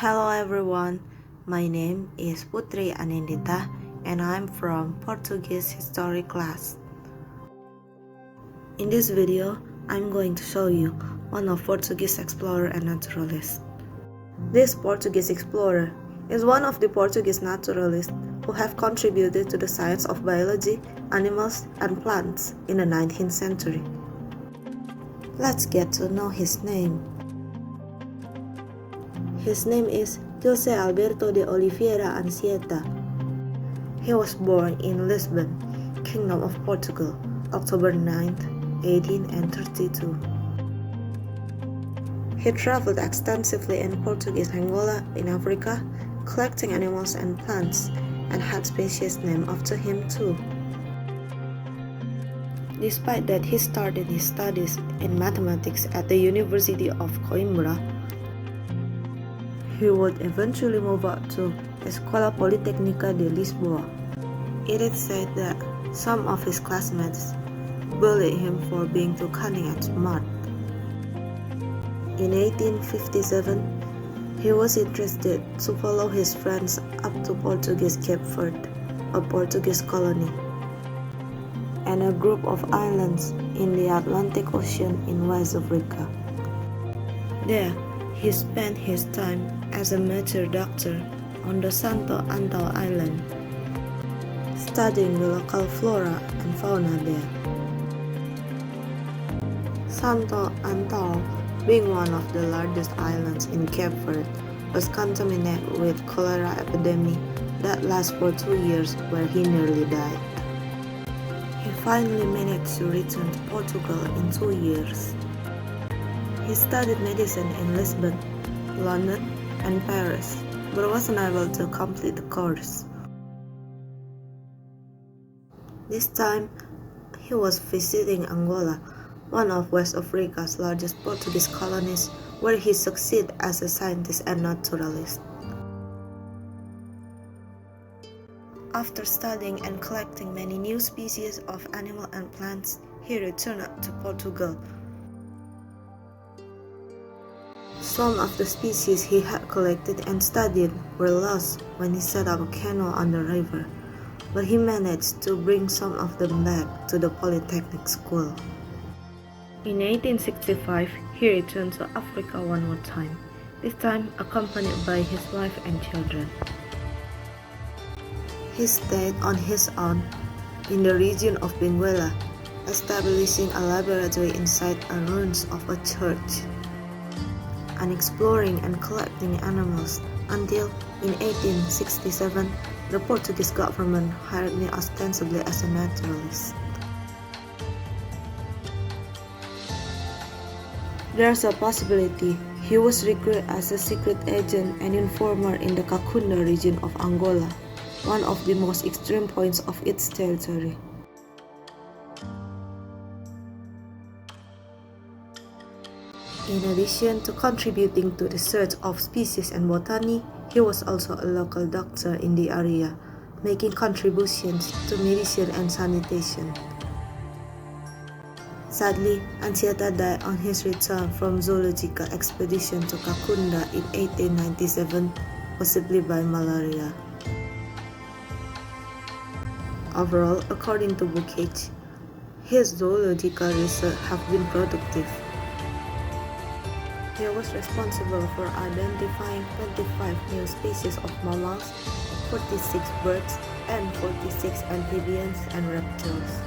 Hello everyone, my name is Putri Anindita and I'm from Portugis history class. In this video, I'm going to show you one of Portuguese explorer and naturalist. This Portuguese explorer is one of the Portuguese naturalists who have contributed to the science of biology, animals, and plants in the 19th century. Let's get to know his name. His name is José Alberto de Oliveira Anchieta. He was born in Lisbon, Kingdom of Portugal, October 9, 1832. He traveled extensively in Portuguese Angola in Africa, collecting animals and plants, and had species named after him too. Despite that, he started his studies in mathematics at the University of Coimbra. He would eventually move out to Escola Politécnica de Lisboa. It is said that some of his classmates bullied him for being too cunning and smart. In 1857, he was interested to follow his friends up to Portuguese Cape Verde, a Portuguese colony, and a group of islands in the Atlantic Ocean in West Africa. There, he spent his time as a mature doctor on the Santo Antão Island, studying the local flora and fauna there. Santo Antão, being one of the largest islands in Cape Verde, was contaminated with cholera epidemic that lasted for 2 years, where he nearly died. He finally managed to return to Portugal in 2 years. He studied medicine in Lisbon, London, and Paris, but wasn't able to complete the course. This time, he was visiting Angola, one of West Africa's largest Portuguese colonies, where he succeeded as a scientist and naturalist. After studying and collecting many new species of animal and plants, he returned to Portugal. Some of the species he had collected and studied were lost when he set up a canoe on the river, but he managed to bring some of them back to the Polytechnic School. In 1865, he returned to Africa one more time, this time accompanied by his wife and children. He stayed on his own in the region of Benguela, establishing a laboratory inside the ruins of a church, and exploring and collecting animals until in 1867 the Portuguese government hired me ostensibly as a naturalist. There's a possibility he was recruited as a secret agent and informer in the Cacunda region of Angola, one of the most extreme points of its territory. In addition to contributing to the search of species and botany, he was also a local doctor in the area, making contributions to medicine and sanitation. Sadly, Anchieta died on his return from zoological expedition to Cacunda in 1897, possibly by malaria. Overall, according to Bookage, his zoological research have been productive. He was responsible for identifying 25 new species of mammals, 46 birds, and 46 amphibians and reptiles.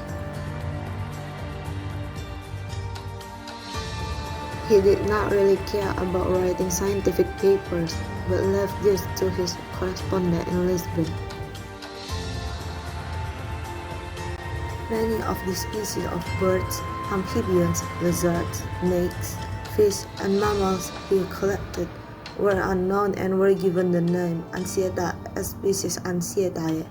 He did not really care about writing scientific papers, but left this to his correspondent in Lisbon. Many of the species of birds, amphibians, lizards, snakes, fish, and mammals he collected were unknown and were given the name Anchieta as species Anchietae.